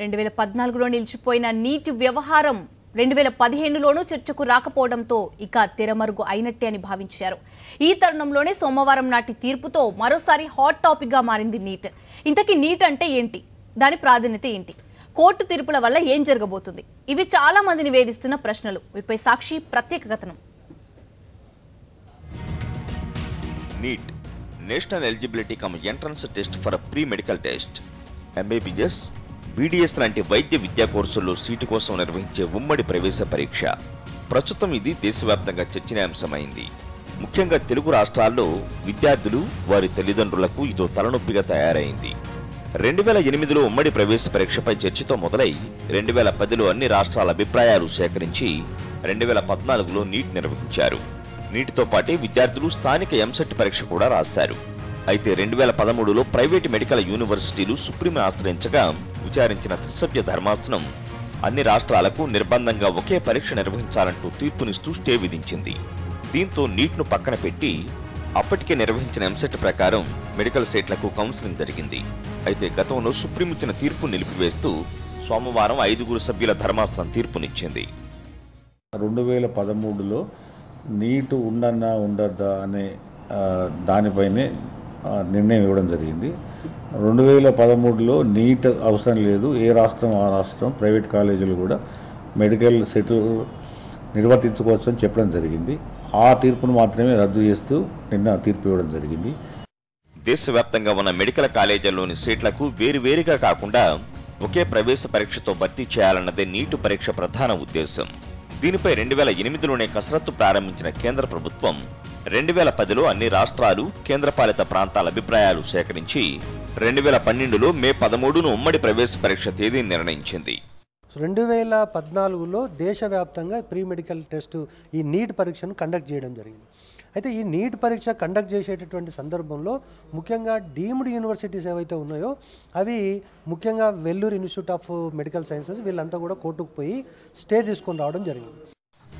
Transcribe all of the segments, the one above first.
2014లో నిలిచిపోయిన నీట్ వ్యవహారం 2015లోనూ చర్చకు రాకపోవడంతో ఇక తెరమరుగు అయినట్టే అని భావించారు. ఈ తరుణంలోనే సోమవారం నాటి తీర్పుతో మరోసారి హాట్ టాపిక్ గా మారింది నీట్. ఇంతకీ నీట్ అంటే ఏంటి? దాని ప్రాధాన్యత ఏంటి? కోర్టు తీర్పుల వల్ల ఏం జరగబోతుంది? ఇవి చాలా మందిని వేధిస్తున్న ప్రశ్నలు. వీటిపై సాక్షి ప్రత్యేక కథనం. Neat national eligibility cum entrance test for pre medical test. MBBS, BDS లాంటి వైద్య విద్యా కోర్సుల్లో సీటు కోసం నిర్వహించే ఉమ్మడి ప్రవేశ పరీక్ష. ప్రస్తుతం ఇది దేశవ్యాప్తంగా చర్చనీయాంశమైంది. ముఖ్యంగా తెలుగు రాష్ట్రాల్లో విద్యార్థులు, వారి తల్లిదండ్రులకు ఇదో తలనొప్పిగా తయారైంది. 2008లో ఉమ్మడి ప్రవేశ పరీక్షపై చర్చతో మొదలై 2010లో అన్ని రాష్ట్రాల అభిప్రాయాలు సేకరించి 2014లో నీట్ నిర్వహించారు. నీటితో పాటే విద్యార్థులు స్థానిక ఎంసెట్ పరీక్ష కూడా రాశారు. అయితే 2013లో ప్రైవేటు మెడికల్ యూనివర్సిటీలు సుప్రీంను ఆశ్రయించగా విచారించిన త్రిసభ్య ధర్మాసనం అన్ని రాష్ట్రాలకు నిర్బంధంగా ఒకే పరీక్ష నిర్వహించాలంటూ తీర్పునిస్తూ స్టే విధించింది. దీంతో నీట్ను పక్కన పెట్టి అప్పటికే నిర్వహించిన ఎంసెట్ ప్రకారం మెడికల్ సీట్లకు కౌన్సిలింగ్ జరిగింది. అయితే గతంలో సుప్రీం ఇచ్చిన తీర్పు నిలిపివేస్తూ సోమవారం 5 సభ్యుల ధర్మాసనం తీర్పునిచ్చింది. 2013లో నీటు ఉండన్నా ఉండద్దా అనే దానిపైనే నిర్ణయం ఇవ్వడం జరిగింది. 2013లో నీట్ అవసరం లేదు, ఏ రాష్ట్రం ఆ రాష్ట్రం ప్రైవేట్ కాలేజీలు కూడా మెడికల్ సీట్లు నిర్వర్తించుకోవచ్చు అని చెప్పడం జరిగింది. ఆ తీర్పును మాత్రమే రద్దు చేస్తూ నిన్న తీర్పు ఇవ్వడం జరిగింది. దేశవ్యాప్తంగా ఉన్న మెడికల్ కాలేజీల్లోని సీట్లకు వేరువేరుగా కాకుండా ఒకే ప్రవేశ పరీక్షతో భర్తీ చేయాలన్నదే నీటు పరీక్ష ప్రధాన ఉద్దేశం. దీనిపై 2008లోనే కసరత్తు ప్రారంభించిన కేంద్ర ప్రభుత్వం 2010లో అన్ని రాష్ట్రాలు, కేంద్రపాలిత ప్రాంతాల అభిప్రాయాలు సేకరించి 2012లో మే 13ను ఉమ్మడి ప్రవేశ పరీక్ష తేదీని నిర్ణయించింది. 2014లో దేశవ్యాప్తంగా ప్రీ మెడికల్ టెస్ట్ ఈ నీట్ పరీక్షను కండక్ట్ చేయడం జరిగింది. అయితే ఈ నీట్ పరీక్ష కండక్ట్ చేసేటటువంటి సందర్భంలో ముఖ్యంగా డీమ్డ్ యూనివర్సిటీస్ ఏవైతే ఉన్నాయో అవి ముఖ్యంగా Vellore institute of medical sciences వీళ్ళంతా కూడా కోర్టుకు పోయి స్టే తీసుకొని రావడం జరిగింది.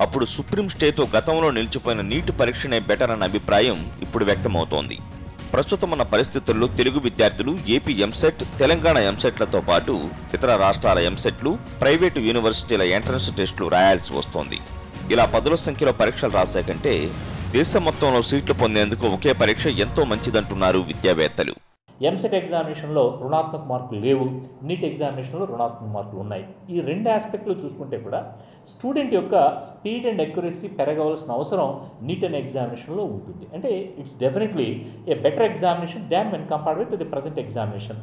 అప్పుడు సుప్రీం స్టేతో గతంలో నిలిచిపోయిన నీట్ పరీక్షనే బెటర్ అన్న అభిప్రాయం ఇప్పుడు వ్యక్తమవుతోంది. ప్రస్తుతం ఉన్న పరిస్థితుల్లో తెలుగు విద్యార్థులు ఏపీ ఎంసెట్, తెలంగాణ ఎంసెట్లతో పాటు ఇతర రాష్ట్రాల ఎంసెట్లు, ప్రైవేటు యూనివర్సిటీల ఎంట్రన్స్ టెస్టులు రాయాల్సి వస్తోంది. ఇలా పదుల సంఖ్యలో పరీక్షలు రాసే కంటే దేశం మొత్తంలో సీట్లు పొందేందుకు ఒకే పరీక్ష ఎంతో మంచిదంటున్నారు విద్యావేత్తలు. ఎంసెట్ ఎగ్జామినేషన్లో రుణాత్మక మార్కులు లేవు, నీట్ ఎగ్జామినేషన్లో రుణాత్మక మార్కులు ఉన్నాయి. ఈ రెండు ఆస్పెక్ట్లు చూసుకుంటే కూడా స్టూడెంట్ యొక్క స్పీడ్ అండ్ అక్యురసీ పెరగవలసిన అవసరం నీట్ అనే ఎగ్జామినేషన్లో ఉంటుంది. అంటే it's definitely a better examination than when compared with the present examination.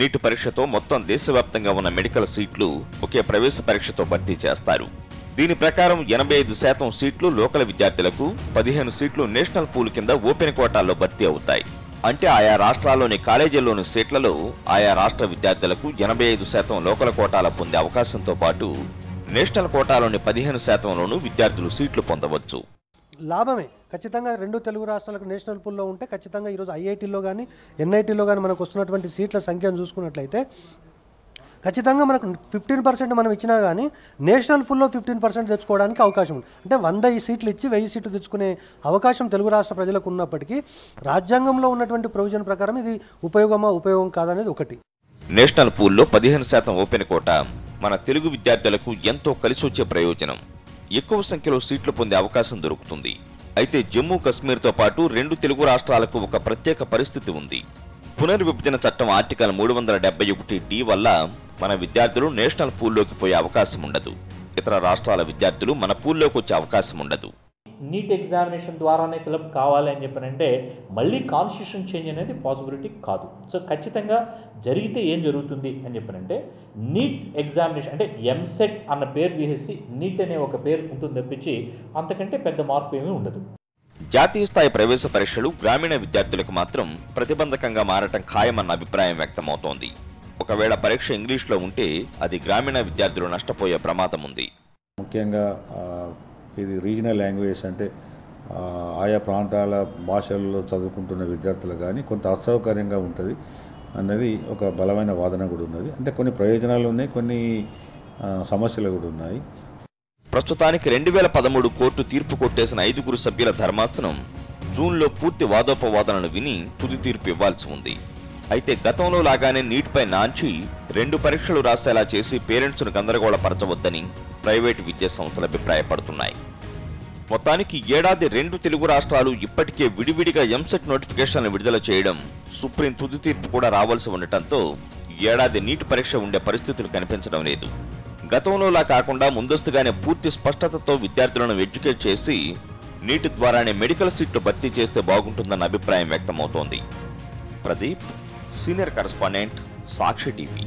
NEET పరీక్షతో మొత్తం దేశవ్యాప్తంగా ఉన్న మెడికల్ సీట్లు ఒకే ప్రవేశ పరీక్షతో భర్తీ చేస్తారు. దీని ప్రకారం 85% సీట్లు లోకల్ విద్యార్థులకు, 15 సీట్లు నేషనల్ పూల్ కింద ఓపెన్ కోటాల్లో భర్తీ అవుతాయి. అంటే ఆయా రాష్ట్రాల్లోని కాలేజీల్లోని సీట్లలో ఆయా రాష్ట్ర విద్యార్థులకు 85% లోకల్ కోటాల పొందే అవకాశంతో పాటు నేషనల్ కోటాలోని 15%లోనూ విద్యార్థులు సీట్లు పొందవచ్చు. లాభమే ఖచ్చితంగా. 2 తెలుగు రాష్ట్రాలకు నేషనల్ పూల్లో ఉంటే ఖచ్చితంగా ఈరోజు IITలో కానీ NITలో కానీ మనకు వస్తున్నటువంటి సీట్ల సంఖ్యను చూసుకున్నట్లయితే ఖచ్చితంగా మనకు 15% మనం ఇచ్చినా కానీ నేషనల్ ఫుల్లో 15% తెచ్చుకోవడానికి అవకాశం ఉంది. అంటే 100 సీట్లు ఇచ్చి 1000 సీట్లు తెచ్చుకునే అవకాశం తెలుగు రాష్ట్ర ప్రజలకు ఉన్నప్పటికీ రాజ్యాంగంలో ఉన్నటువంటి ప్రొవిజన్ ప్రకారం ఇది ఉపయోగం కాదనేది ఒకటి. నేషనల్ పూల్లో 15% ఓపెన్ కోటా మన తెలుగు విద్యార్థులకు ఎంతో కలిసి వచ్చే ప్రయోజనం. ఎక్కువ సంఖ్యలో సీట్లు పొందే అవకాశం దొరుకుతుంది. అయితే జమ్మూ కశ్మీర్తో పాటు 2 తెలుగు రాష్ట్రాలకు ఒక ప్రత్యేక పరిస్థితి ఉంది. పునర్విభజన చట్టం ఆర్టికల్ 371D వల్ల మన విద్యార్థులు నేషనల్ పూల్లోకి పోయే అవకాశం ఉండదు. ఇతర రాష్ట్రాల విద్యార్థులు మన పూల్లోకి వచ్చే అవకాశం ఉండదు. నీట్ ఎగ్జామినేషన్ ద్వారానే ఫిలప్ కావాలి అని చెప్పనంటే మళ్ళీ కాన్స్టిట్యూషన్ చేంజ్ అనేది పాసిబిలిటీ కాదు. సో ఖచ్చితంగా జరిగితే ఏం జరుగుతుంది అని చెప్పనంటే నీట్ ఎగ్జామినేషన్ అంటే ఎంసెట్ అన్న పేరు తీసేసి నీట్ అనే ఒక పేరు ఉంటుంది తప్పించి అంతకంటే పెద్ద మార్పు ఏమీ ఉండదు. జాతీయ స్థాయి ప్రవేశ పరీక్షలు గ్రామీణ విద్యార్థులకు మాత్రం ప్రతిబంధకంగా మారటం ఖాయమన్న అభిప్రాయం వ్యక్తమవుతోంది. ఒకవేళ పరీక్ష ఇంగ్లీష్లో ఉంటే అది గ్రామీణ విద్యార్థులు నష్టపోయే ప్రమాదం ఉంది. ముఖ్యంగా ఇది రీజనల్ లాంగ్వేజ్ అంటే ఆయా ప్రాంతాల భాషల్లో చదువుకుంటున్న విద్యార్థులు కానీ కొంత అసౌకర్యంగా ఉంటుంది అన్నది ఒక బలమైన వాదన కూడా ఉన్నది. అంటే కొన్ని ప్రయోజనాలు ఉన్నాయి, కొన్ని సమస్యలు కూడా ఉన్నాయి. ప్రస్తుతానికి 2013 కోర్టు తీర్పు కొట్టేసిన 5 సభ్యుల ధర్మాసనం జూన్లో పూర్తి వాదోపవాదనలు విని తుది తీర్పు ఇవ్వాల్సి ఉంది. అయితే గతంలో లాగానే నీట్పై నాంచి 2 పరీక్షలు రాసేలా చేసి పేరెంట్స్ను గందరగోళపరచవద్దని ప్రైవేటు విద్యా సంస్థలు అభిప్రాయపడుతున్నాయి. మొత్తానికి ఏడాది 2 తెలుగు రాష్ట్రాలు ఇప్పటికే విడివిడిగా ఎంసెట్ నోటిఫికేషన్లు విడుదల చేయడం, సుప్రీం తుది తీర్పు కూడా రావాల్సి ఉండటంతో ఏడాది నీట్ పరీక్ష ఉండే పరిస్థితులు కనిపించడం లేదు. గతంలోలా కాకుండా ముందస్తుగానే పూర్తి స్పష్టతతో విద్యార్థులను ఎడ్యుకేట్ చేసి నీట్ ద్వారానే మెడికల్ సీట్లు భర్తీ చేస్తే బాగుంటుందన్న అభిప్రాయం వ్యక్తమవుతోంది. ప్రదీప్, సీనియర్ కరెస్పాండెంట్, సాక్షి టీవీ.